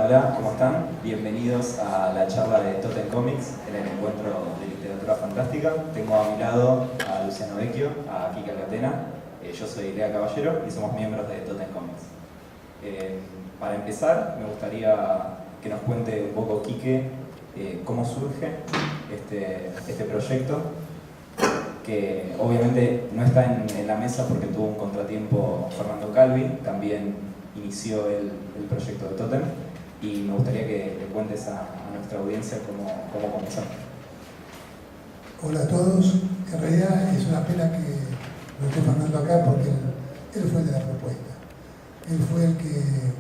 hola, ¿cómo están? Bienvenidos a la charla de Totem Comics, en el encuentro de literatura fantástica. Tengo a mi lado a Luciano Vecchio, a Kika Catena, yo soy Lea Caballero y somos miembros de Totem Comics. Para empezar, me gustaría que nos cuente un poco Quique cómo surge este proyecto, que obviamente no está en la mesa porque tuvo un contratiempo Fernando Calvi, también inició el proyecto de Totem, y me gustaría que le cuentes a nuestra audiencia cómo comenzó. Hola a todos. En realidad es una pena que no esté Fernando acá porque él fue el de la propuesta. Él fue el que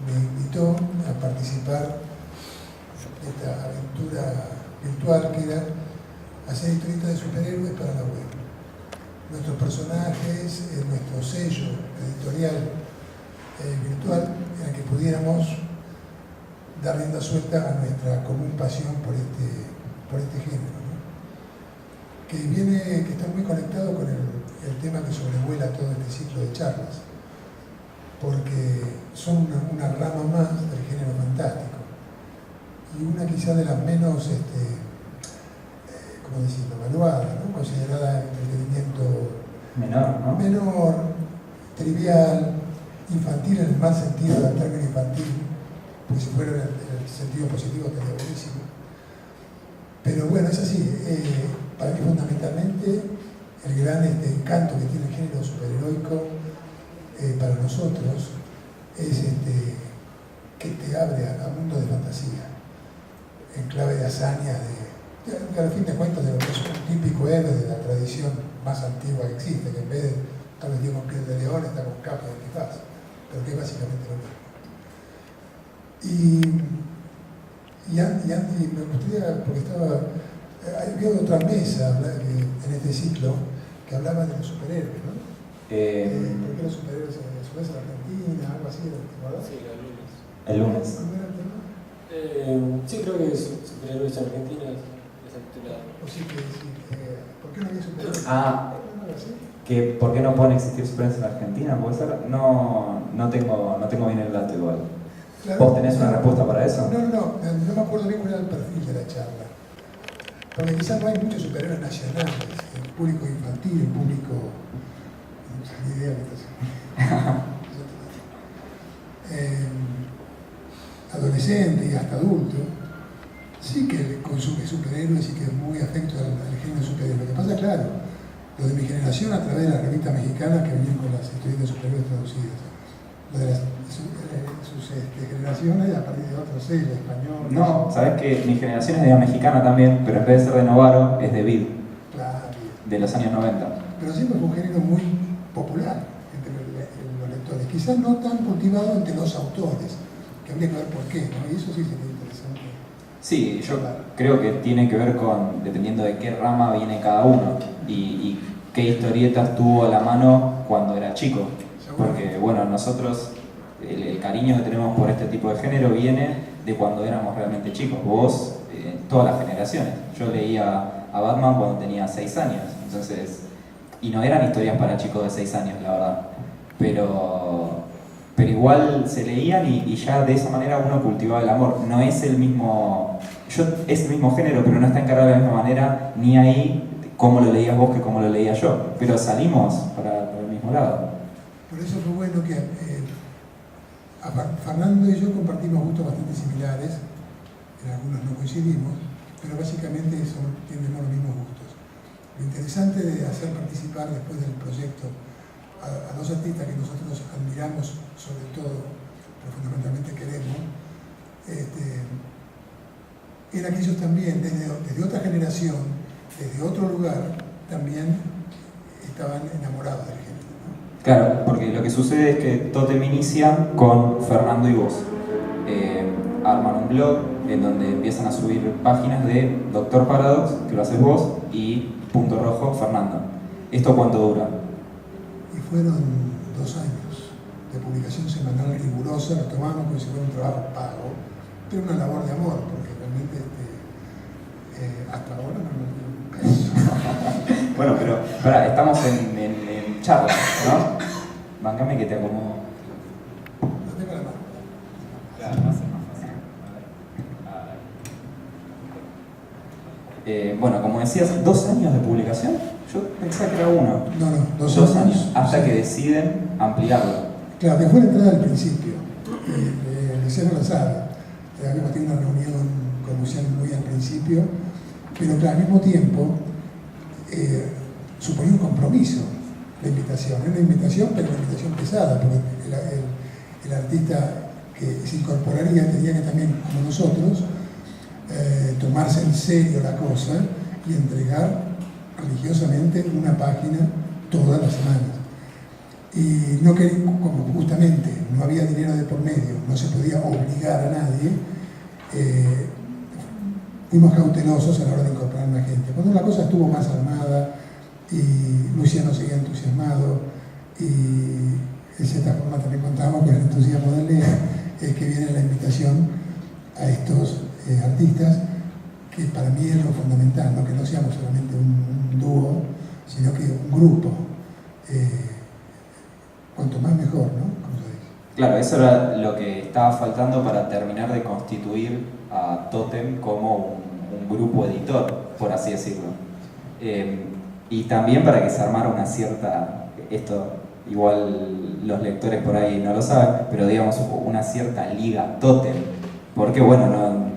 me invitó a participar de esta aventura virtual que era hacer historietas de superhéroes para la web. Nuestros personajes, nuestro sello editorial virtual, en el que pudiéramos dar rienda suelta a nuestra común pasión por este género, ¿no? Que está muy conectado con el tema que sobrevuela todo este ciclo de charlas, porque son una rama más del género fantástico y una quizá de las menos ¿cómo decirlo?, evaluada, ¿no? Considerada entretenimiento menor, trivial, infantil en el mal sentido del término infantil, porque si fuera en el sentido positivo estaría buenísimo. Pero bueno, es así. Para mí fundamentalmente el gran encanto que tiene el género superheroico para nosotros es que te abre a mundo de fantasía, en clave de hazaña, que al fin de cuentas de lo que es un típico héroe de la tradición más antigua que existe, que en vez de estar vestido con piel de león está con capa de antifaz, pero que es básicamente lo mismo. Y Andy, me gustaría, porque había otra mesa en este ciclo que hablaba de los superhéroes, ¿no? ¿Por qué los superhéroes se ven en Argentina, algo así, ¿verdad? Sí, el lunes. El lunes. ¿Cómo era el tema? Sí, creo que superhéroes en Argentina es el titulado. O sí que ¿por qué no había superhéroes? Que ¿por qué no pueden existir superhéroes en Argentina? ¿Puede ser? No tengo bien el dato igual. Claro, ¿Vos tenés una respuesta para eso? No me acuerdo bien cuál era el perfil de la charla. Porque quizás no hay muchos superhéroes nacionales, el público infantil, el público... No sé ni idea qué está adolescente y hasta adulto, sí que consume superhéroes y que es muy afecto al género superhéroe. Lo que pasa, claro, lo de mi generación a través de las revistas mexicanas que venían con las historietas de superhéroes traducidas. Lo de sus generaciones a partir de otros sellos, español. No, sabés que mi generación es de la mexicana también, pero en vez de ser de Novaro, es de Vid, Claro. de los años 90. Pero siempre fue un género muy popular entre los lectores. Quizás no tan cultivado entre los autores, que habría que ver por qué, ¿no? Y eso sí sería interesante. Sí, yo creo que tiene que ver con, dependiendo de qué rama viene cada uno y qué historietas tuvo a la mano cuando era chico. Porque, bueno, nosotros, el cariño que tenemos por este tipo de género viene de cuando éramos realmente chicos. Vos, todas las generaciones. Yo leía a Batman cuando tenía 6 años, entonces, y no eran historias para chicos de 6 años, la verdad. Pero igual se leían y ya de esa manera uno cultivaba el amor. No es el mismo, es el mismo género, pero no está encarado de la misma manera, ni ahí como lo leías vos que como lo leía yo. Pero salimos para el mismo lado. Por eso fue bueno que Fernando y yo compartimos gustos bastante similares, en algunos no coincidimos, pero básicamente tenemos los mismos gustos. Lo interesante de hacer participar después del proyecto a dos artistas que nosotros admiramos, sobre todo, pero fundamentalmente queremos, era que ellos también, desde otra generación, desde otro lugar, también estaban enamorados del género. Claro, porque lo que sucede es que Totem inicia con Fernando y vos. Arman un blog en donde empiezan a subir páginas de Doctor Paradox, que lo haces vos, y Punto Rojo, Fernando. ¿Esto cuánto dura? Y fueron 2 años de publicación semanal rigurosa, lo tomamos como si fuera un trabajo pago, pero una labor de amor, porque realmente hasta ahora no me dio un peso. Bueno, pero pará, estamos en charla, ¿no? Bancame que te acomodo. No tengo la mano. Claro, va a ser más fácil. Bueno, como decías, 2 años de publicación. Yo pensaba que era 1. No, 2 años. Hasta que deciden ampliarlo. Claro, que fue la entrada al principio. Luciano lo sabe. Habíamos tenido una reunión con Luciano muy al principio, pero que al mismo tiempo suponía un compromiso la invitación. Era una invitación, pero una invitación pesada, porque el artista que se incorporaría tenía que también, como nosotros, tomarse en serio la cosa y entregar religiosamente una página todas las semanas. Y no que, como justamente no había dinero de por medio, no se podía obligar a nadie, fuimos cautelosos a la hora de incorporar más gente. Cuando la cosa estuvo más armada y Luciano seguía entusiasmado y de cierta forma también contábamos con el entusiasmo de Lea, es que viene la invitación a estos artistas, que para mí es lo fundamental, ¿no? Que no seamos solamente un dúo, sino que un grupo. Cuanto más mejor, ¿no? Como se dice. Claro, eso era lo que estaba faltando para terminar de constituir a Totem como un grupo editor, por así decirlo. Y también para que se armara una cierta, esto igual los lectores por ahí no lo saben, pero digamos una cierta liga Totem, porque bueno,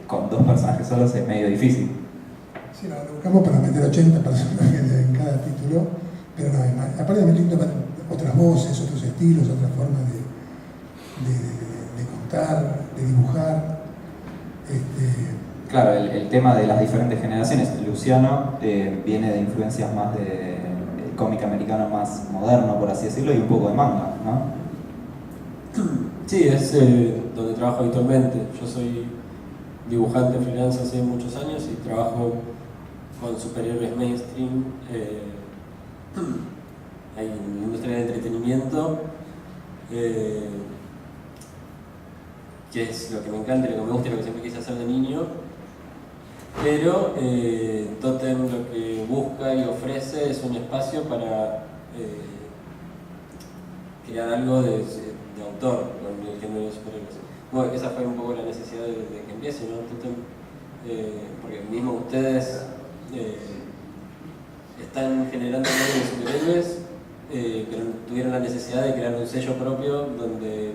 con 2 personajes solos es medio difícil. Sí, lo buscamos para meter 80 personajes en cada título, pero no hay más. Aparte de lindo otras voces, otros estilos, otras formas de contar, de dibujar. Claro, el tema de las diferentes generaciones. Luciano viene de influencias más de cómic americano más moderno, por así decirlo, y un poco de manga, ¿no? Sí, es donde trabajo habitualmente. Yo soy dibujante freelance hace muchos años y trabajo con superhéroes mainstream en la industria del entretenimiento, que es lo que me encanta, lo que me gusta y lo que siempre quise hacer de niño. Pero Totem lo que busca y ofrece es un espacio para crear algo de autor con el género de superhéroes. Bueno, esa fue un poco la necesidad de que empiece, ¿no? Totem, porque mismo ustedes están generando algo de superhéroes, pero tuvieron la necesidad de crear un sello propio donde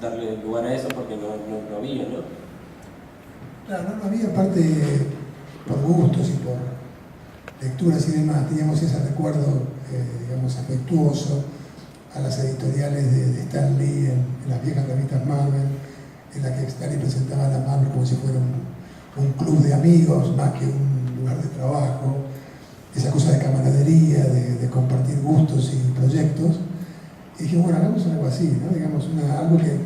darle lugar a eso porque no había, ¿no? Claro, no había, aparte por gustos y por lecturas y demás, teníamos ese recuerdo, digamos, afectuoso a las editoriales de Stan Lee en las viejas revistas Marvel, en la que Stan Lee presentaba a la Marvel como si fuera un club de amigos más que un lugar de trabajo, esa cosa de camaradería, de compartir gustos y proyectos. Y dije, bueno, hagamos algo así, ¿no? Digamos, algo que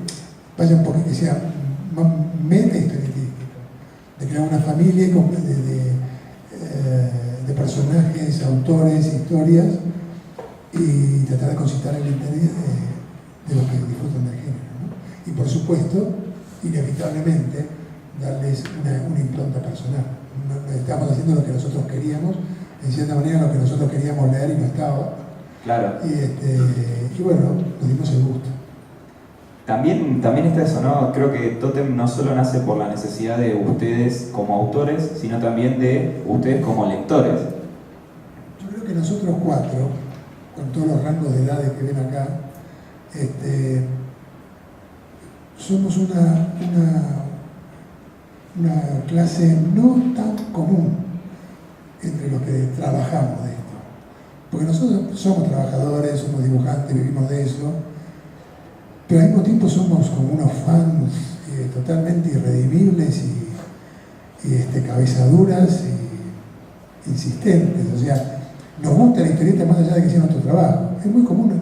vaya un poco, que sea meta historietístico, de crear una familia de personajes, autores, historias, y tratar de concitar el interés de los que disfrutan del género, ¿no? Y por supuesto, inevitablemente, darles una impronta personal. Estamos haciendo lo que nosotros queríamos, en cierta manera lo que nosotros queríamos leer y no estaba. Claro. Y bueno, nos dimos el gusto. También está eso, ¿no? Creo que Totem no solo nace por la necesidad de ustedes como autores, sino también de ustedes como lectores. Yo creo que nosotros 4, con todos los rangos de edades que ven acá, somos una clase no tan común entre los que trabajamos de esto. Porque nosotros somos trabajadores, somos dibujantes, vivimos de eso, pero al mismo tiempo somos como unos fans totalmente irredimibles y cabezaduras y insistentes. O sea, nos gusta la historieta más allá de que sea nuestro trabajo. Es muy común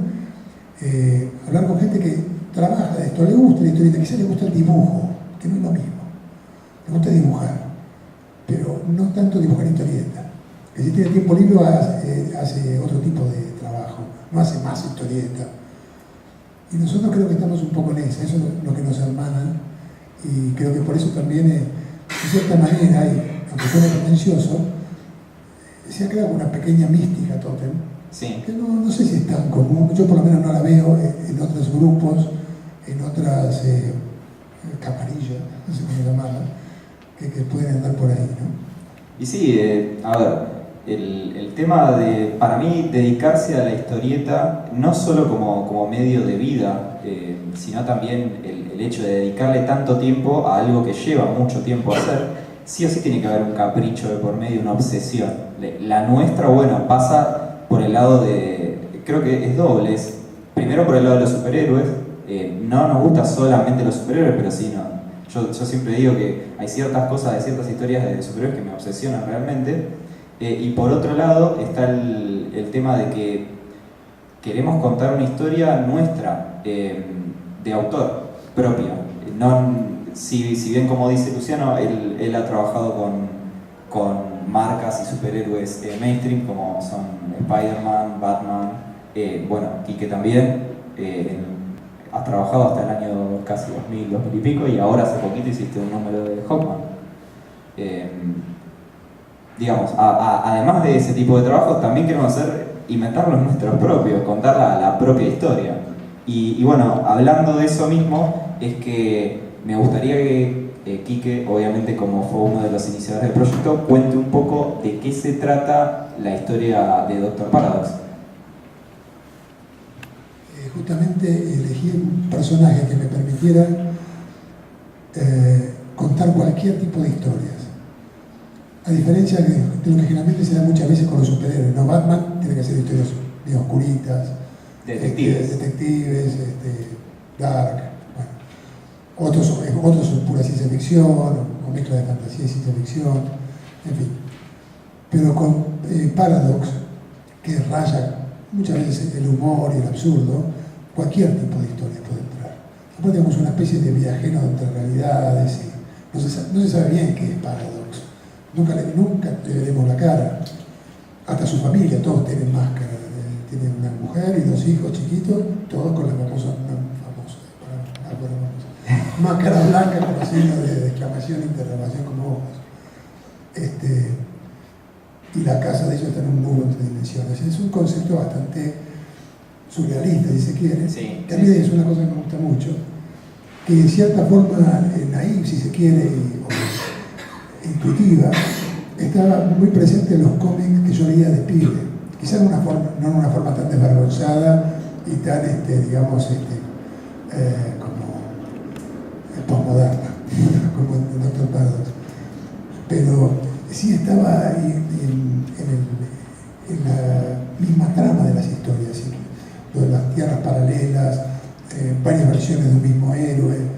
hablar con gente que trabaja de esto, le gusta la historieta, quizás le gusta el dibujo, que no es lo mismo. Le gusta dibujar, pero no tanto dibujar historieta. Que si tiene tiempo libre hace otro tipo de trabajo, no hace más historieta. Y nosotros creo que estamos un poco en eso es lo que nos hermana, y creo que por eso también, de cierta manera, aunque suene pretencioso, se ha creado una pequeña mística Totem, sí, que no sé si es tan común, yo por lo menos no la veo en otros grupos, en otras camarillas, no sé cómo llamarla, que pueden andar por ahí, ¿no? Y sí, a ver, el tema de, para mí, dedicarse a la historieta, no solo como medio de vida, sino también el hecho de dedicarle tanto tiempo a algo que lleva mucho tiempo a hacer, sí o sí tiene que haber un capricho de por medio, una obsesión. La nuestra, bueno, pasa por el lado de, creo que es doble, es primero por el lado de los superhéroes, no nos gusta solamente los superhéroes, pero sí, no. Yo siempre digo que hay ciertas cosas de ciertas historias de superhéroes que me obsesionan realmente. Y por otro lado está el tema de que queremos contar una historia nuestra, de autor, propia. Si bien, como dice Luciano, él ha trabajado con marcas y superhéroes mainstream como son Spider-Man, Batman, bueno, y que también has trabajado hasta el año casi 2000 y pico, y ahora hace poquito hiciste un número de Hawkman. Digamos, además de ese tipo de trabajos, también queremos inventar los nuestros propios, contar la propia historia. Y bueno, hablando de eso mismo, es que me gustaría que Quique, obviamente como fue uno de los iniciadores del proyecto, cuente un poco de qué se trata la historia de Doctor Paradox. Justamente elegí un personaje que me permitiera contar cualquier tipo de historias. A diferencia de lo que generalmente se da muchas veces con los superhéroes, ¿no? Batman tiene que hacer historias bien oscuritas, detectives, dark, bueno. Otros son pura ciencia ficción, o mezcla de fantasía y ciencia ficción, en fin. Pero con Paradox, que raya muchas veces el humor y el absurdo, cualquier tipo de historia puede entrar. Nosotros tenemos una especie de viajero entre realidades y no se sabe bien qué es Paradox. Nunca le veremos la cara. Hasta su familia, todos tienen máscara. Tienen una mujer y 2 hijos chiquitos, todos con la famosa máscara blanca con los signos de exclamación, interrogación como ojos. Y la casa de ellos está en un muro entre dimensiones. Es un concepto bastante surrealista, si se quiere. Sí, que a mí es una cosa que me gusta mucho, que de cierta forma naïve, si se quiere, o intuitiva, estaba muy presente en los cómics que yo leía de pibe. Quizás no en una forma tan desvergonzada y tan, digamos, como posmoderna, como el Doctor Paradox. Pero sí estaba en la misma trama de las historias, ¿sí? Lo de las tierras paralelas, varias versiones de un mismo héroe,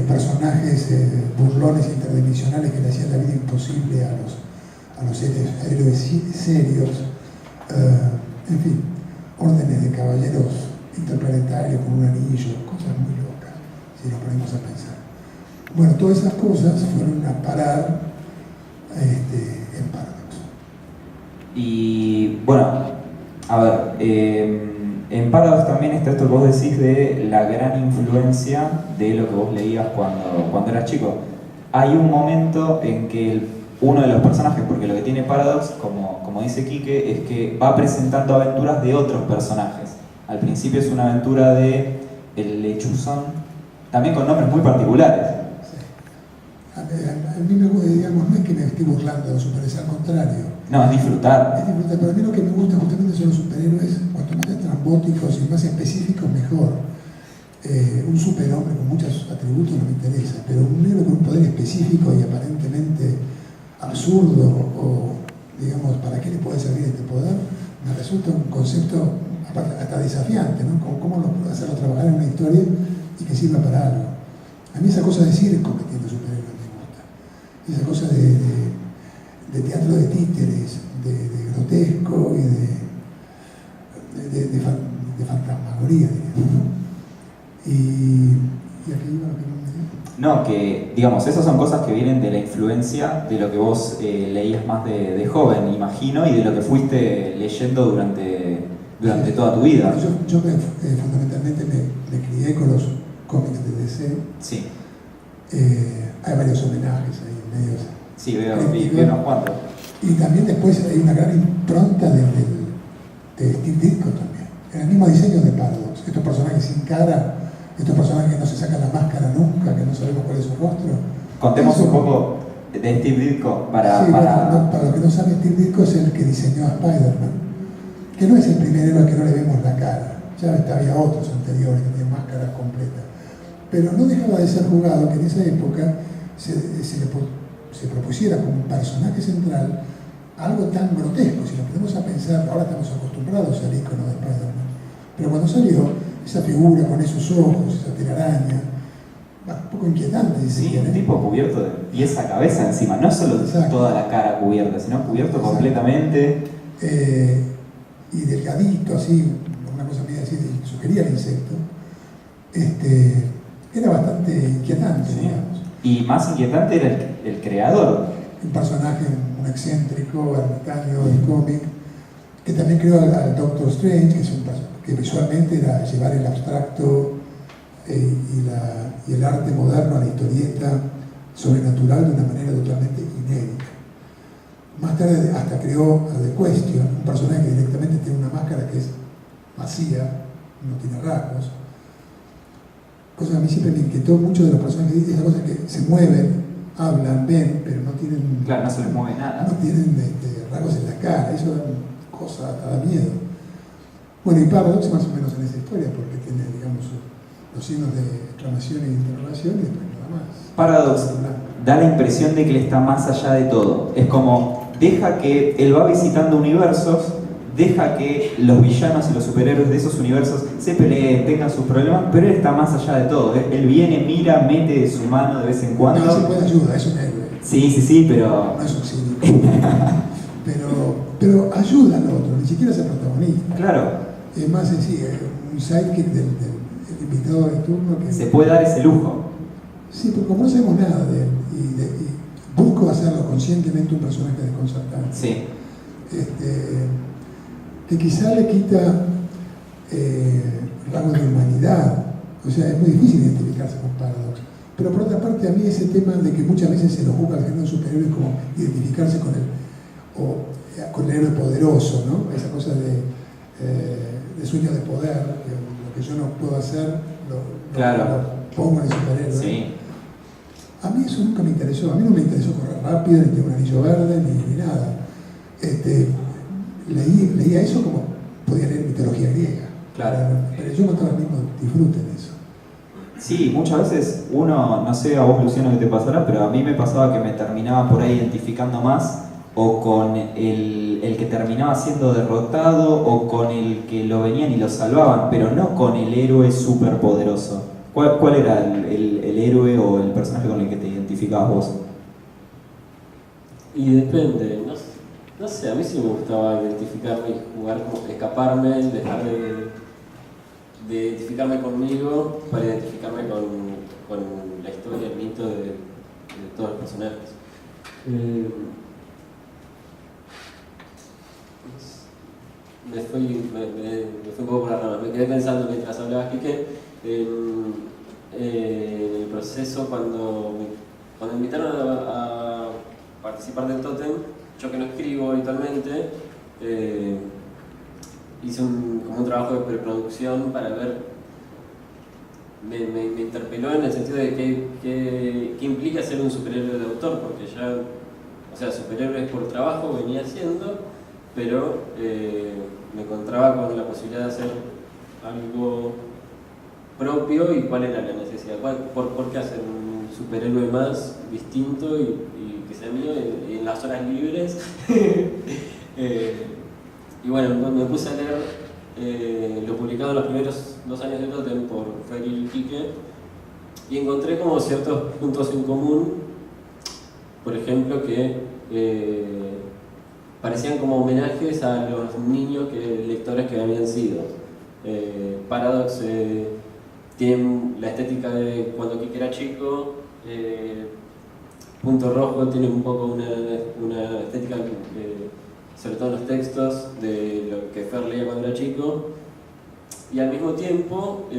personajes burlones interdimensionales que le hacían la vida imposible a los héroes serios, en fin, órdenes de caballeros interplanetarios con un anillo, cosas muy locas, si nos ponemos a pensar. Bueno, todas esas cosas fueron a parar en Paradox. Y bueno, a ver, en Paradox también está esto que vos decís de la gran influencia de lo que vos leías cuando eras chico. Hay un momento en que uno de los personajes, porque lo que tiene Paradox, como dice Quique, es que va presentando aventuras de otros personajes. Al principio es una aventura de el lechuzón, también con nombres muy particulares. Sí. A mí me gusta, digamos, no es que me esté burlando de los superhéroes, al contrario. No, es disfrutar. Es disfrutar, pero a mí lo que me gusta justamente son los superhéroes, cuanto más estrambóticos y más específicos, mejor. Un superhombre con muchos atributos no me interesa, pero un héroe con un poder específico y aparentemente absurdo, o digamos, ¿para qué le puede servir este poder? Me resulta un concepto hasta desafiante, ¿no? ¿Cómo hacerlo trabajar en una historia y que sirva para algo? A mí esa cosa de circo que tiene superhéroes me gusta, esa cosa de teatro de títeres, de grotesco y de fantasmagoría, digamos. ¿Y aquí iba lo que me decía? No, que digamos, esas son cosas que vienen de la influencia de lo que vos leías más de joven, imagino, y de lo que fuiste leyendo durante toda tu vida. Yo fundamentalmente me crié con los cómics de DC. Sí. Hay varios homenajes ahí en medio. Sí, veo unos cuantos. Y también después hay una gran impronta de Steve Ditko también. En el mismo diseño de Paradox. Estos personajes sin cara, estos personajes que no se sacan la máscara nunca, que no sabemos cuál es su rostro. Contemos un poco De Steve Ditko, para lo que no sabe, Steve Ditko es el que diseñó a Spider-Man, que no es el primer héroe que no le vemos la cara, ya había otros anteriores que tenían máscaras completas, pero no dejaba de ser jugado que en esa época se propusiera como un personaje central algo tan grotesco. Si nos ponemos a pensar, ahora estamos acostumbrados al icono de Spider-Man, pero cuando salió esa figura con esos ojos, esa telaraña, un poco inquietante. Sí, un tipo cubierto de pies a cabeza encima, no solo toda la cara cubierta, sino cubierto completamente. Y delgadito, así, una cosa media así, sugería el insecto. Era bastante inquietante, sí. Digamos. Y más inquietante era el creador. Un personaje, un excéntrico, ermitaño del cómic, que también creó al Doctor Strange, que visualmente era llevar el abstracto y el arte moderno a la historieta sobrenatural de una manera totalmente inédita. Más tarde hasta creó a The Question, un personaje que directamente tiene una máscara que es vacía, no tiene rasgos. Cosa que a mí siempre me inquietó mucho de los personajes, esas cosas que se mueven, hablan, ven, pero no tienen... Claro, no se les mueve nada. No tienen rasgos en la cara, eso da cosa, da miedo. Bueno, y Paradox más o menos en esa historia, porque tiene, digamos, los signos de exclamación y interrogación y después nada más. Paradox da la impresión de que él está más allá de todo. Es como, deja que él va visitando universos, deja que los villanos y los superhéroes de esos universos se peleen, tengan sus problemas, pero él está más allá de todo. Él viene, mira, mete su mano de vez en cuando. No, se puede ayuda, es un héroe. Sí, pero... No es un cínico. pero ayuda al otro, ni siquiera es el protagonista. Claro. Es más sencillo, un sidekick del invitado de turno que... Se puede dar ese lujo. Sí, porque como no sabemos nada de él, y busco hacerlo conscientemente un personaje desconcertante. Sí. Que quizá le quita rasgos de humanidad. O sea, es muy difícil identificarse con Paradox. Pero por otra parte, a mí ese tema de que muchas veces se lo juzga al género superior es como identificarse con el héroe poderoso, ¿no? Esa cosa de sueño de poder, que lo que yo no puedo hacer, lo pongo en el superhéroe. Sí. A mí eso nunca me interesó. A mí no me interesó correr rápido, ni tener un anillo verde, ni nada. Leía eso como podía leer mitología griega. Claro. Pero yo no estaba el mismo disfrute en eso. Sí, muchas veces uno, no sé a vos Luciano que te pasará, pero a mí me pasaba que me terminaba por ahí identificando más o con el que terminaba siendo derrotado o con el que lo venían y lo salvaban, pero no con el héroe superpoderoso. ¿Cuál era el héroe o el personaje con el que te identificabas vos? Y depende, no sé, a mí sí me gustaba identificarme y jugar como escaparme, dejar de identificarme conmigo para identificarme con la historia, el mito de todos los personajes. Me fui un poco por la rama, me quedé pensando mientras hablabas, Quique, en el proceso cuando me invitaron a participar del Totem. Yo que no escribo habitualmente, hice como un trabajo de preproducción para ver, me interpeló en el sentido de qué implica ser un superhéroe de autor, porque ya, o sea, superhéroes por trabajo venía haciendo, pero me encontraba con la posibilidad de hacer algo propio y cuál era la necesidad, por qué hacer un superhéroe más distinto y que sea mío y en las horas libres. Y bueno, me puse a leer lo publicado en los primeros 2 años de Totem por Ferry y Quique y encontré como ciertos puntos en común, por ejemplo que parecían como homenajes a los niños lectores que habían sido. Paradox tiene la estética de cuando Quique era chico. Punto Rojo tiene un poco una estética, sobre todo en los textos, de lo que Fer leía cuando era chico, y al mismo tiempo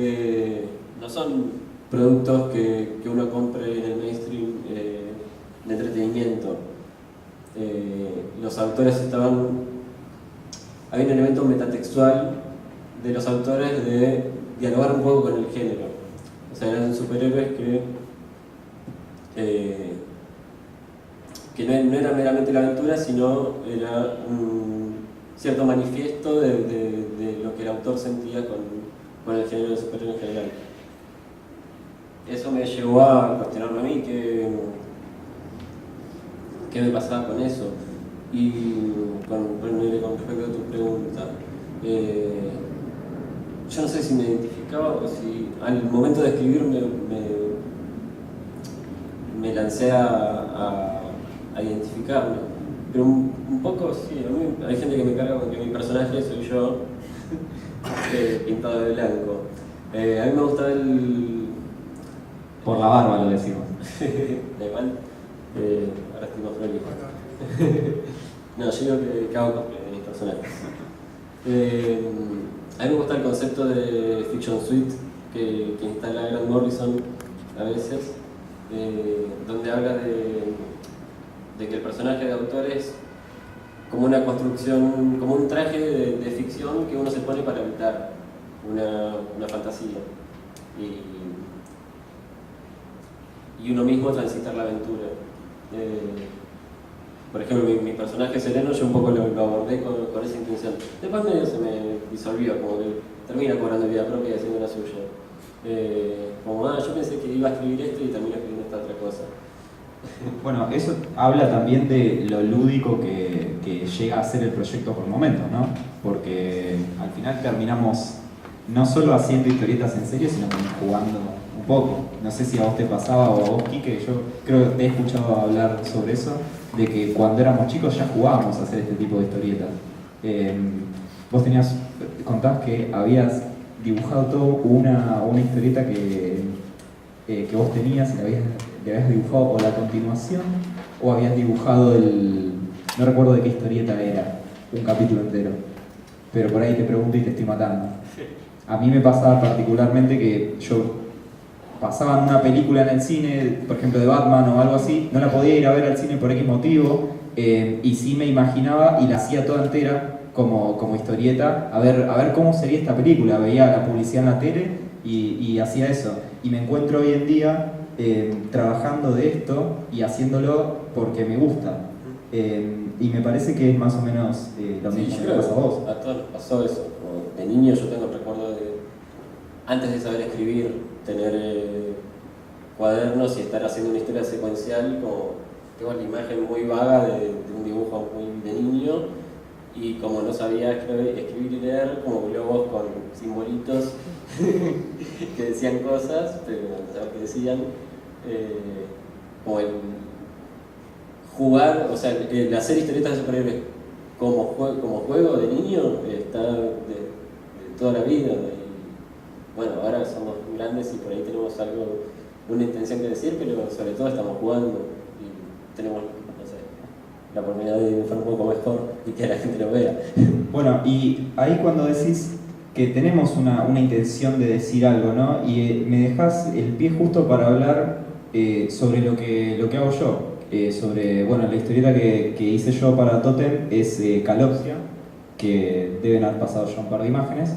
no son productos que uno compre en el mainstream de entretenimiento. Los autores había un elemento metatextual de los autores de dialogar un poco con el género. O sea, eran superhéroes que que no era meramente la aventura, sino era un cierto manifiesto de lo que el autor sentía con el género de superhéroe en general. Eso me llevó a cuestionarme a mí qué me pasaba con eso. Y con respecto a tu pregunta, yo no sé si me identificaba o si al momento de escribir me lancé a identificarme, pero un poco sí. A mí hay gente que me carga con que mi personaje soy yo pintado de blanco. A mí me gusta por la barba lo decimos. Da igual, ahora estoy más prolijo. No, yo digo que hago cosplay de mis personajes. A mí me gusta el concepto de Fiction Suite que instala Grant Morrison a veces, donde habla de que el personaje de autor es como una construcción, como un traje de ficción que uno se pone para evitar una fantasía y uno mismo transitar la aventura. Por ejemplo, mi personaje Sereno, yo un poco lo abordé con esa intención. Después medio se me disolvió, como que termina cobrando vida propia y haciendo la suya. Yo pensé que iba a escribir esto y termino escribiendo esta otra cosa. Bueno, eso habla también de lo lúdico que llega a ser el proyecto por momentos, ¿no? Porque al final terminamos no solo haciendo historietas en serio, sino también jugando un poco. No sé si a vos te pasaba o a vos, Quique, yo creo que te he escuchado hablar sobre eso, de que cuando éramos chicos ya jugábamos a hacer este tipo de historietas. Vos contabas que habías dibujado todo una historieta que vos tenías y le habías dibujado o la continuación o habías dibujado no recuerdo de qué historieta era, un capítulo entero, pero por ahí te pregunto y te estoy matando. A mí me pasaba particularmente que yo pasaban una película en el cine, por ejemplo de Batman o algo así, no la podía ir a ver al cine por X motivo, y sí me imaginaba y la hacía toda entera como historieta, a ver cómo sería esta película. Veía la publicidad en la tele y hacía eso. Y me encuentro hoy en día trabajando de esto y haciéndolo porque me gusta. Y me parece que es más o menos lo mismo que pasa a vos. A todos nos pasó eso. De niño yo tengo el recuerdo de, antes de saber escribir, tener cuadernos y estar haciendo una historia secuencial, como tengo la imagen muy vaga de un dibujo muy de niño, y como no sabía escribir y leer, como globos con simbolitos que decían cosas, pero no sabía qué decían, como el jugar, o sea, el hacer historietas de superhéroes como juego de niño está de toda la vida. Bueno, ahora somos grandes y por ahí tenemos una intención que decir, pero sobre todo estamos jugando y tenemos, no sé, la oportunidad de dibujar un poco mejor y que la gente lo vea. Bueno, y ahí cuando decís que tenemos una intención de decir algo, ¿no? Y me dejás el pie justo para hablar sobre lo que hago yo. Sobre, bueno, la historieta que hice yo para Totem es Calopsia, que deben haber pasado ya un par de imágenes.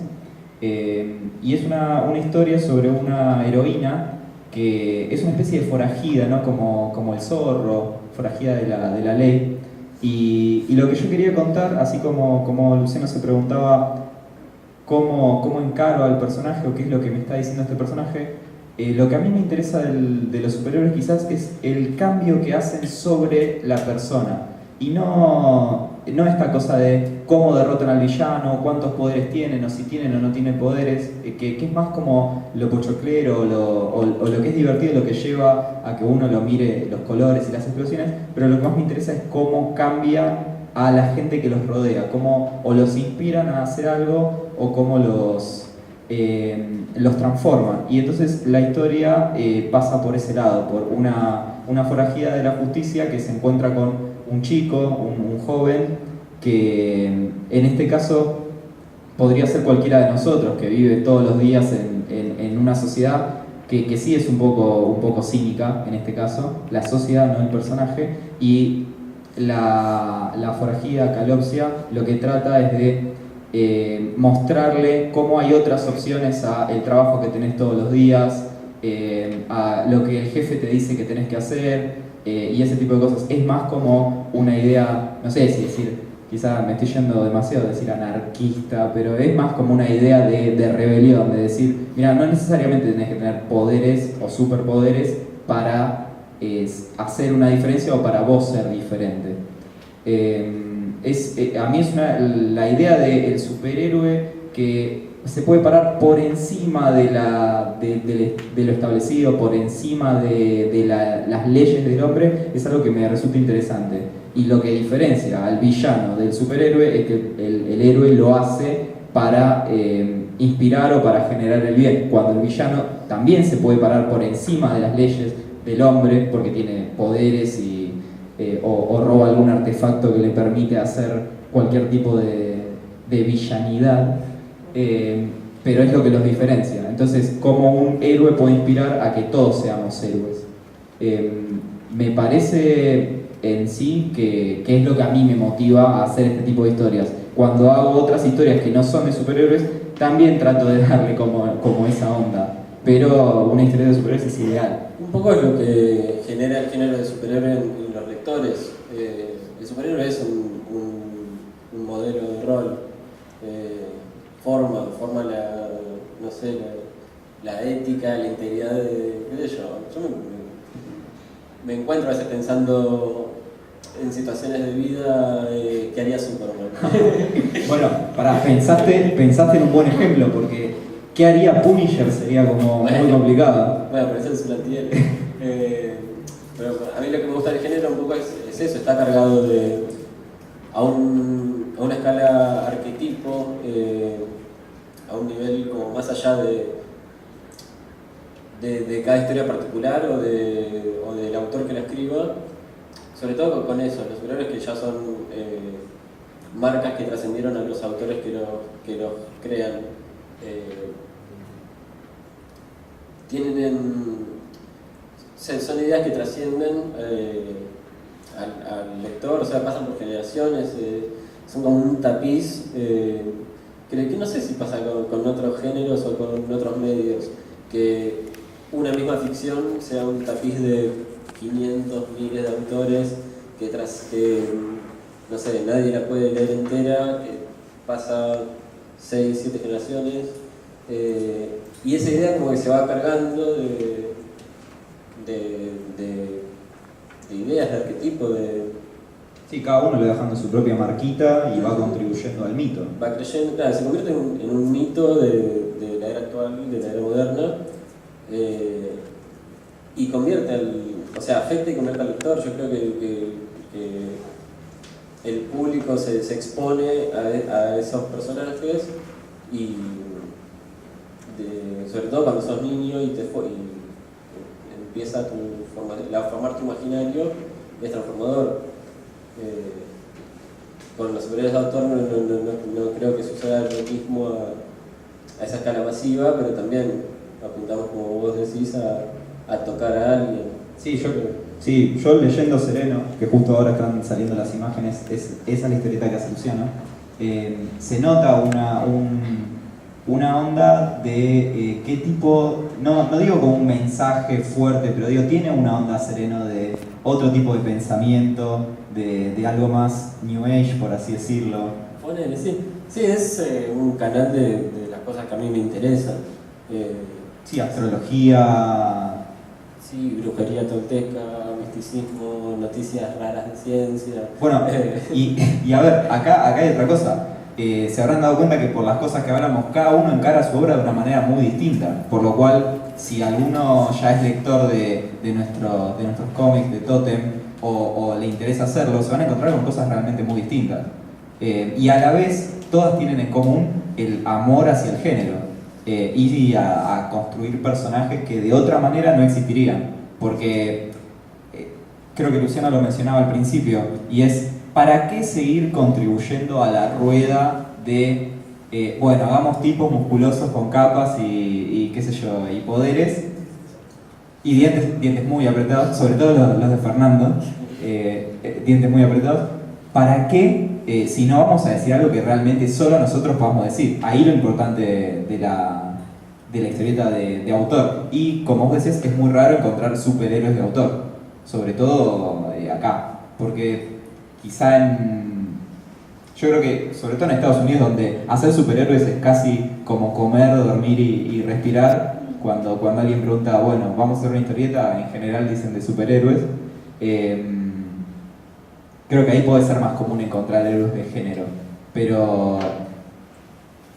Y es una historia sobre una heroína que es una especie de forajida, ¿no? Como el zorro, forajida de la ley. Y lo que yo quería contar, así como Luciano se preguntaba cómo encaro al personaje o qué es lo que me está diciendo este personaje, lo que a mí me interesa de los superhéroes quizás es el cambio que hacen sobre la persona. Y no esta cosa de cómo derrotan al villano, cuántos poderes tienen, o si tienen o no tienen poderes, que es más como lo pochoclero o lo que es divertido, lo que lleva a que uno lo mire los colores y las explosiones, pero lo que más me interesa es cómo cambia a la gente que los rodea, cómo o los inspiran a hacer algo o cómo los transforman. Y entonces la historia pasa por ese lado, por una forajida de la justicia que se encuentra con un chico, un joven, que en este caso podría ser cualquiera de nosotros, que vive todos los días en una sociedad que sí es un poco cínica en este caso, la sociedad, no el personaje, y la forajida Calopsia lo que trata es de mostrarle cómo hay otras opciones a el trabajo que tenés todos los días, a lo que el jefe te dice que tenés que hacer, y ese tipo de cosas. Es más como una idea, no sé si decir, quizá me estoy yendo demasiado a decir anarquista, pero es más como una idea de rebelión, de decir, mira, no necesariamente tenés que tener poderes o superpoderes para hacer una diferencia o para vos ser diferente. A mí es la idea del superhéroe que se puede parar por encima de lo establecido, por encima de las leyes del hombre, es algo que me resulta interesante. Y lo que diferencia al villano del superhéroe es que el héroe lo hace para inspirar o para generar el bien, cuando el villano también se puede parar por encima de las leyes del hombre porque tiene poderes o roba algún artefacto que le permite hacer cualquier tipo de villanidad, pero es lo que los diferencia. Entonces, ¿cómo un héroe puede inspirar a que todos seamos héroes? Me parece en sí que es lo que a mí me motiva a hacer este tipo de historias. Cuando hago otras historias que no son de superhéroes, también trato de darle como esa onda, pero una historia de superhéroes es ideal. Un poco es lo que genera el género de superhéroe en los lectores. El superhéroe es un modelo de rol, forma la ética, la integridad de qué sé yo. Yo me encuentro a veces pensando en situaciones de vida que haría Superman. Bueno, pensaste en un buen ejemplo, porque ¿qué haría Punisher? Sería como muy complicado. Bueno, pero eso es un antihéroe. Pero a mí lo que me gusta del género un poco es eso, está cargado a una escala arquetipo, a un nivel como más allá de cada historia particular o del autor que la escriba, sobre todo con eso, los superhéroes que ya son marcas que trascendieron a los autores que los crean. Son ideas que trascienden al lector, o sea, pasan por generaciones, son como un tapiz, que no sé si pasa con otros géneros o con otros medios, que una misma ficción sea un tapiz de 500 miles de autores que no sé, nadie la puede leer entera, que pasa 6, 7 generaciones, y esa idea como que se va cargando de ideas, de arquetipos, Sí, cada uno le va dejando su propia marquita y va contribuyendo al mito. Va creyendo, claro, se convierte en un mito de la era actual, de la era moderna, y afecta y convierte al lector. Yo creo que el público se expone a esos personajes y sobre todo cuando sos niño y empieza a formar tu imaginario, es transformador. Con los superhéroes de autor no creo que suceda lo mismo a esa escala masiva, pero también apuntamos, como vos decís, a tocar a alguien. Yo leyendo Sereno, que justo ahora están saliendo las imágenes, esa es la historieta que hace Luciano, se nota una onda de qué tipo, no digo como un mensaje fuerte, pero digo, tiene una onda Sereno de otro tipo de pensamiento, de algo más New Age, por así decirlo. Ponele, sí. Sí, es un canal de las cosas que a mí me interesan. Sí, astrología. Sí, brujería tolteca, misticismo, noticias raras de ciencia. Bueno, y a ver, acá hay otra cosa. Se habrán dado cuenta que por las cosas que hablamos, cada uno encara su obra de una manera muy distinta. Por lo cual, si alguno ya es lector de nuestros cómics, de Totem, o le interesa hacerlo, se van a encontrar con cosas realmente muy distintas. Y a la vez, todas tienen en común el amor hacia el género. Y a construir personajes que de otra manera no existirían. Porque creo que Luciano lo mencionaba al principio, y es, ¿para qué seguir contribuyendo a la rueda de, hagamos tipos musculosos con capas y qué sé yo, y poderes, y dientes muy apretados, sobre todo los de Fernando, dientes muy apretados? ¿Para qué si no vamos a decir algo que realmente solo nosotros podamos decir? Ahí lo importante de la historieta de autor. Y como vos decís, es muy raro encontrar superhéroes de autor. sobre todo acá, porque quizá yo creo que, sobre todo en Estados Unidos, donde hacer superhéroes es casi como comer, dormir y respirar, cuando alguien pregunta, bueno, vamos a hacer una historieta, en general dicen de superhéroes, creo que ahí puede ser más común encontrar héroes de género, pero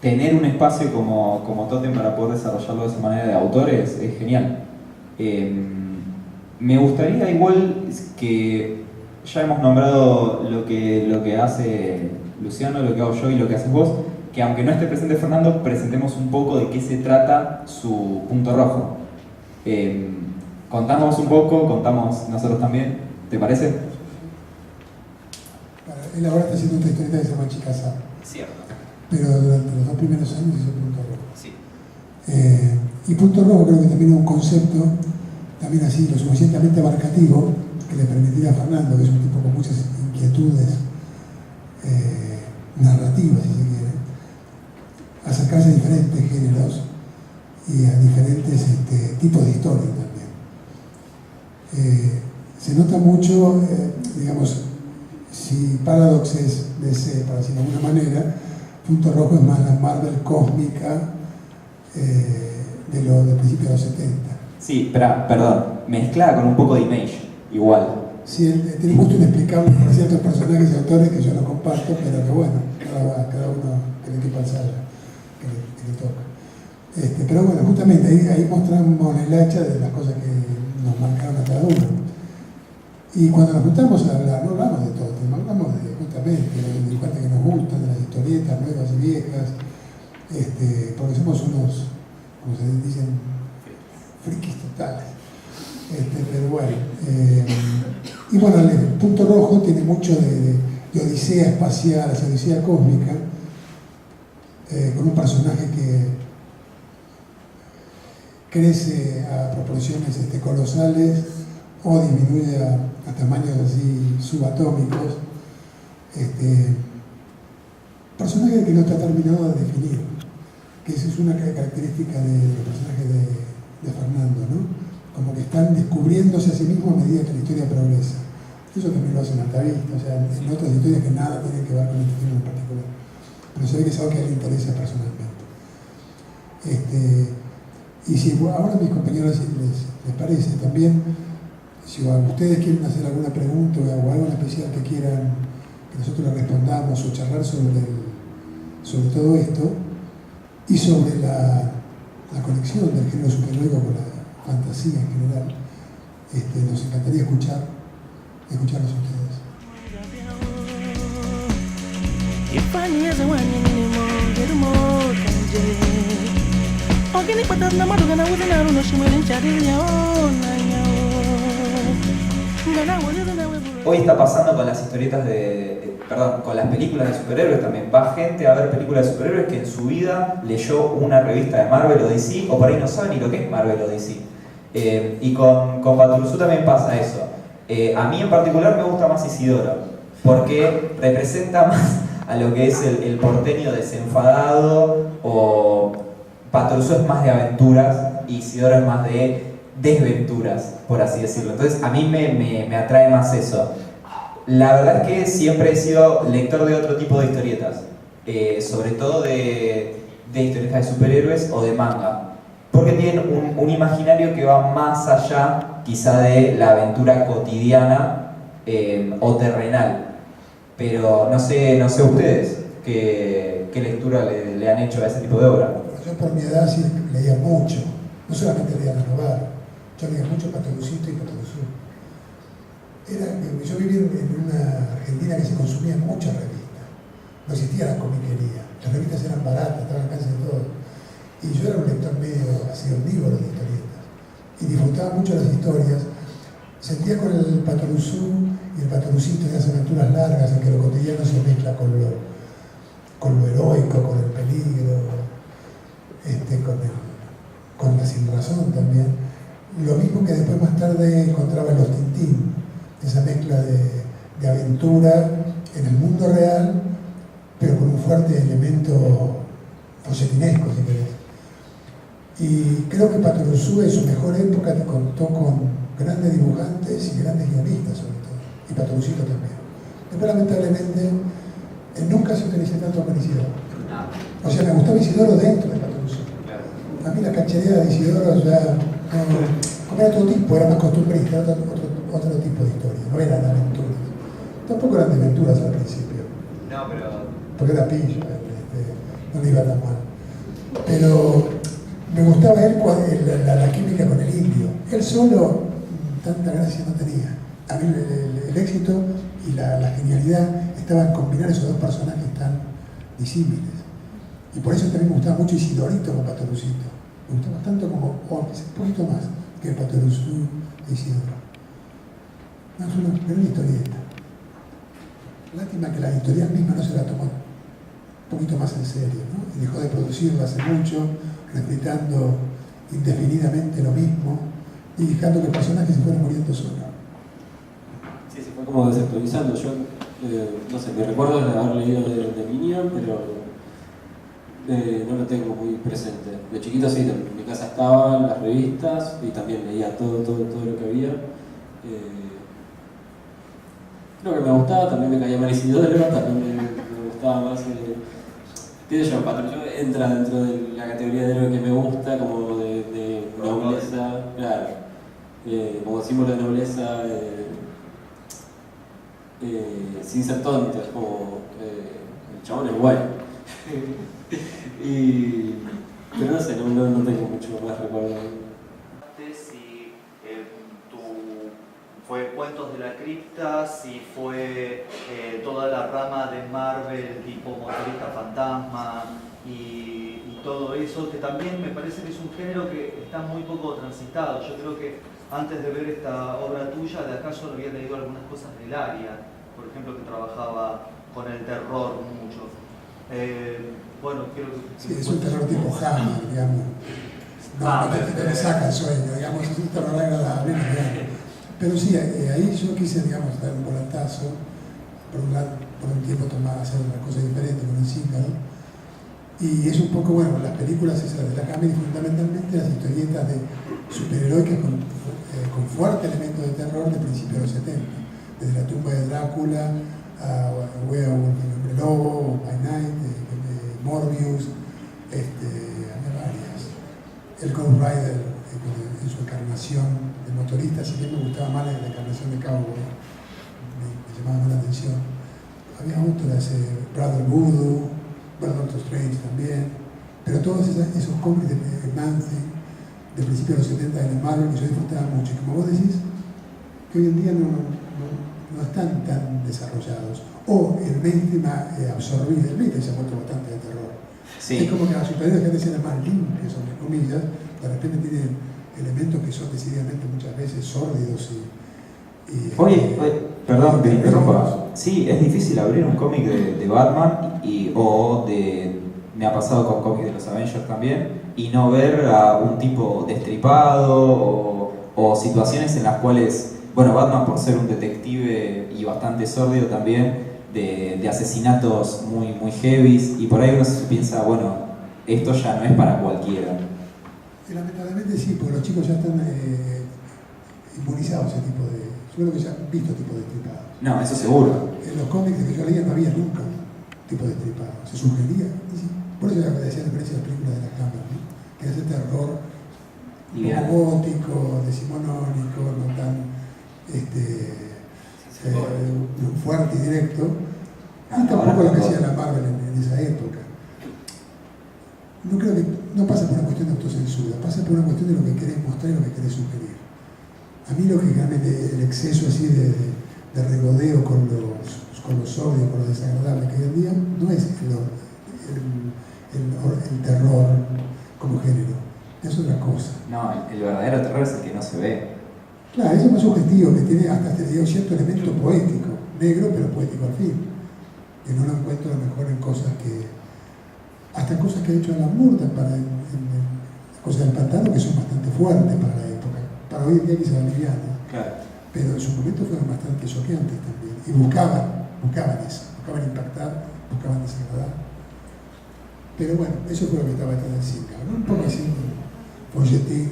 tener un espacio como Totem para poder desarrollarlo de esa manera de autores es genial. Me gustaría igual que ya hemos nombrado lo que hace Luciano, lo que hago yo y lo que haces vos, que aunque no esté presente Fernando, presentemos un poco de qué se trata su punto rojo. Contamos un poco, contamos nosotros también, ¿te parece? Él ahora está haciendo otra historieta que se llama Chicasa. Cierto. Pero durante los 2 primeros años hizo Punto Rojo. Sí. Y Punto Rojo creo que también es un concepto, también así, lo suficientemente abarcativo, que le permitiría a Fernando, que es un tipo con muchas inquietudes narrativas, si se quiere, acercarse a diferentes géneros y a diferentes tipos de historia también. Se nota mucho, digamos, si Paradox es DC, para decirlo de alguna manera, Punto Rojo es más la Marvel cósmica del principio de los 70. Sí, perdón, mezclada con un poco de Image, igual. Sí, tiene un gusto inexplicable por ciertos personajes y autores que yo no comparto, pero que bueno, cada uno tiene que pasar que le toca. Pero bueno, justamente ahí mostramos el hacha de las cosas que nos marcaron a cada uno. Y cuando nos juntamos a hablar, no hablamos de todo, hablamos justamente de los dibujantes que nos gustan, de las historietas nuevas y viejas, porque somos unos, como se dicen, frikis totales. Pero bueno, y bueno, el Punto Rojo tiene mucho de odisea espacial, esa odisea cósmica, con un personaje que crece a proporciones colosales o disminuye a tamaños así subatómicos. Personaje que no está terminado de definir, que esa es una característica de los personajes de Fernando, ¿no? Como que están descubriéndose a sí mismos a medida que la historia progresa. Eso también lo hace en Altavista, o sea, en otras historias que nada tienen que ver con este tema en particular. Pero se ve que es algo que a él le interesa personalmente. Y si ahora a mis compañeros les parece también, si ustedes quieren hacer alguna pregunta o algo en especial que quieran que nosotros le respondamos o charlar sobre todo esto y sobre la conexión del género superhéroe con la fantasía en general, nos encantaría escucharlos a ustedes. Hoy está pasando con las historietas con las películas de superhéroes también. Va gente a ver películas de superhéroes que en su vida leyó una revista de Marvel o DC, o por ahí no saben ni lo que es Marvel o DC. Y con Patrusú también pasa eso. A mí en particular me gusta más Isidoro, porque representa más a lo que es el porteño desenfadado, o Patrusú es más de aventuras y Isidoro es más de desventuras, por así decirlo. Entonces a mí me atrae más eso. La verdad es que siempre he sido lector de otro tipo de historietas, sobre todo de historietas de superhéroes o de manga, porque tienen un imaginario que va más allá quizá de la aventura cotidiana o terrenal. Pero no sé ustedes qué lectura le han hecho a ese tipo de obra. Yo por mi edad sí leía mucho, no solamente leía Novaro, yo leía mucho Patrusito y Patrusú. Yo vivía en una Argentina que se consumía muchas revistas, no existía la comiquería, las revistas eran baratas, estaban al alcance de todo. Y yo era un lector medio así omnívoro de historietas y disfrutaba mucho las historias. Sentía con el Patrusú y el Patrusito de esas aventuras largas en que lo cotidiano se mezcla con lo heroico, con el peligro, con la sinrazón también. Lo mismo que después más tarde encontraba en los Tintín, esa mezcla de aventura en el mundo real, pero con un fuerte elemento folletinesco, si querés. Y creo que Patrusú en su mejor época contó con grandes dibujantes y grandes guionistas sobre todo, y Patorucito también. Después lamentablemente nunca se utilicé tanto con Isidoro. O sea, me gustaba Isidoro dentro de Patorucito. A mí la canchería de Isidoro ya como era otro tipo, era más costumbrista, otro tipo de historia, no eran aventuras. Tampoco eran aventuras al principio. No, pero... Porque era pillo, no le iba tan mal. Pero me gustaba él la química con el indio. Él solo tanta gracia no tenía. A mí el éxito y la genialidad estaba en combinar esos dos personajes tan disímiles. Y por eso también me gustaba mucho Isidorito con Patorucito. Me gustaba tanto como, un poquito más que Patorucito e Isidoro. No, es una gran historieta. Lástima que la editorial misma no se la tomó un poquito más en serio, ¿no? Y dejó de producirla hace mucho, replicando indefinidamente lo mismo y dejando que personajes se fueran muriendo solos. Sí, se fue como desactualizando. Yo, no sé, me recuerdo de haber leído de niño, pero no lo tengo muy presente. De chiquito sí, en mi casa estaban las revistas y también leía todo lo que había. Creo que me gustaba, también me caía mal Isidoro, también me gustaba más. ¿Qué sé yo? Patorucito entra dentro de la categoría de lo que me gusta, como de nobleza, claro, como símbolo de nobleza, sin ser tonto, es como el chabón es guay. Pero no sé, no tengo mucho más recuerdo. Fue Cuentos de la Cripta, si fue toda la rama de Marvel, tipo Motorista Fantasma y todo eso, que también me parece que es un género que está muy poco transitado. Yo creo que antes de ver esta obra tuya, de acá solo había leído algunas cosas del área, por ejemplo, que trabajaba con el terror mucho. Bueno, creo que... Sí, es un terror tipo Hammer, digamos. No te saca el sueño, digamos, es un terror agradable, digamos. Pero sí, ahí yo quise, digamos, dar un volantazo, por un tiempo tomar, hacer una cosa diferente con el Zíngaro. Y es un poco, bueno, las películas esas de la Hammer y fundamentalmente las historietas de superheroicas con fuerte elemento de terror de principios de los 70. Desde La tumba de Drácula a Werewolf, El hombre lobo, By Night, Morbius, había varias. El Ghost Rider en su encarnación de motorista, así que me gustaba más la encarnación de Cowboy, me llamaba más la atención. Había otras, Brother Voodoo, Doctor Strange también, pero todos esos cómics de Man-Thing de principios de los 70 de la Marvel que yo disfrutaba mucho. Y como vos decís, que hoy en día no están tan desarrollados. O el mainstream ha absorbido, el mainstream se ha vuelto bastante de terror. Sí. Es como que las superhéroes que antes eran más limpios, entre comillas, de repente tienen elementos que son decididamente muchas veces sórdidos Oye, perdón que me interrumpa. Sí, es difícil abrir un cómic de Batman me ha pasado con cómics de los Avengers también, y no ver a un tipo destripado o situaciones en las cuales, bueno, Batman por ser un detective y bastante sórdido también, de asesinatos muy heavies, y por ahí uno se piensa, bueno, esto ya no es para cualquiera. Y lamentablemente sí, porque los chicos ya están inmunizados ese tipo de... Yo creo que ya han visto tipo de destripados. No, eso seguro. En los cómics que yo leía no había nunca tipo de destripado. Se sugería. Por eso ya me decía la diferencia de las películas de la cámara, ¿no? Que es el terror robótico, decimonónico, no tan fuerte y directo. Y tampoco lo que hacía la Marvel en esa época. No creo que no pasa por una cuestión de autocensura, pasa por una cuestión de lo que querés mostrar y lo que querés sugerir. A mí lógicamente el exceso así de regodeo con los odios, con lo desagradable que hoy en día, no es el terror como género, es otra cosa. No, el verdadero terror es el que no se ve. Claro, es más subjetivo, que tiene hasta cierto elemento poético, negro pero poético al fin, que no lo encuentro a lo mejor en cosas hasta cosas que ha hecho Alan Moore, en cosas del pantano que son bastante fuertes para la época, para hoy en día quizás livianas, claro. Pero en su momento fueron bastante choqueantes también, y buscaban eso, buscaban impactar, buscaban desagradar. Pero bueno, eso fue lo que estaba detrás del Zíngaro, ¿no? Un poco así, un folletín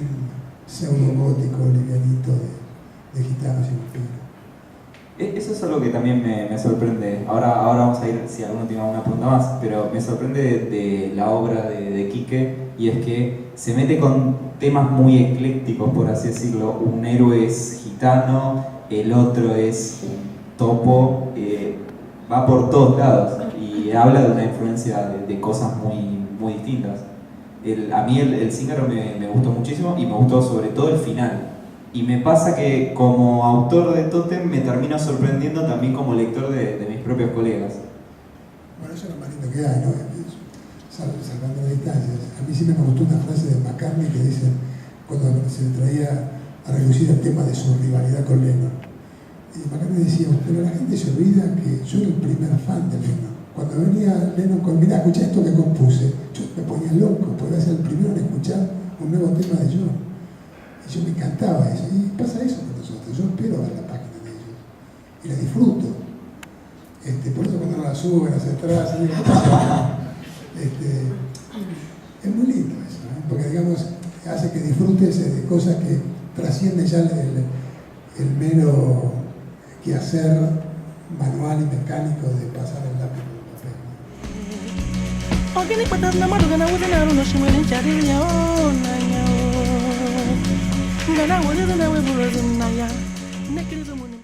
pseudo-gótico, livianito eso es algo que también me sorprende. Ahora vamos a ir, si alguno tiene alguna pregunta más, pero me sorprende de la obra de Quique, y es que se mete con temas muy eclécticos, por así decirlo. Un héroe es gitano, el otro es un topo, va por todos lados y habla de una influencia de cosas muy distintas. A mí el Zíngaro me gustó muchísimo y me gustó sobre todo el final. Y me pasa que como autor de Tótem me termino sorprendiendo también como lector de mis propios colegas. Bueno, eso es lo más lindo que hay, ¿no? Salvando las distancias. A mí siempre me gustó una frase de McCartney que dice, cuando se le traía a reducir el tema de su rivalidad con Lennon. Y McCartney decía, pero la gente se olvida que yo era el primer fan de Lennon. Cuando venía Lennon con, mirá, escuchá esto que compuse, yo me ponía loco, porque era el primero en escuchar un nuevo tema de John. Y yo me encantaba eso. Y pasa eso con nosotros. Yo espero ver la página de ellos. Y la disfruto. Por eso cuando no la suben hacia atrás, digo, es muy lindo eso, ¿no? Porque digamos, hace que disfrutes de cosas que trascienden ya el mero quehacer manual y mecánico de pasar el lápiz por el papel, ¿no? Organic patatna marugana wudana runo shimwelin chadil ya onaya. Ngana wudana we bulazun naya. Nekirizo munim.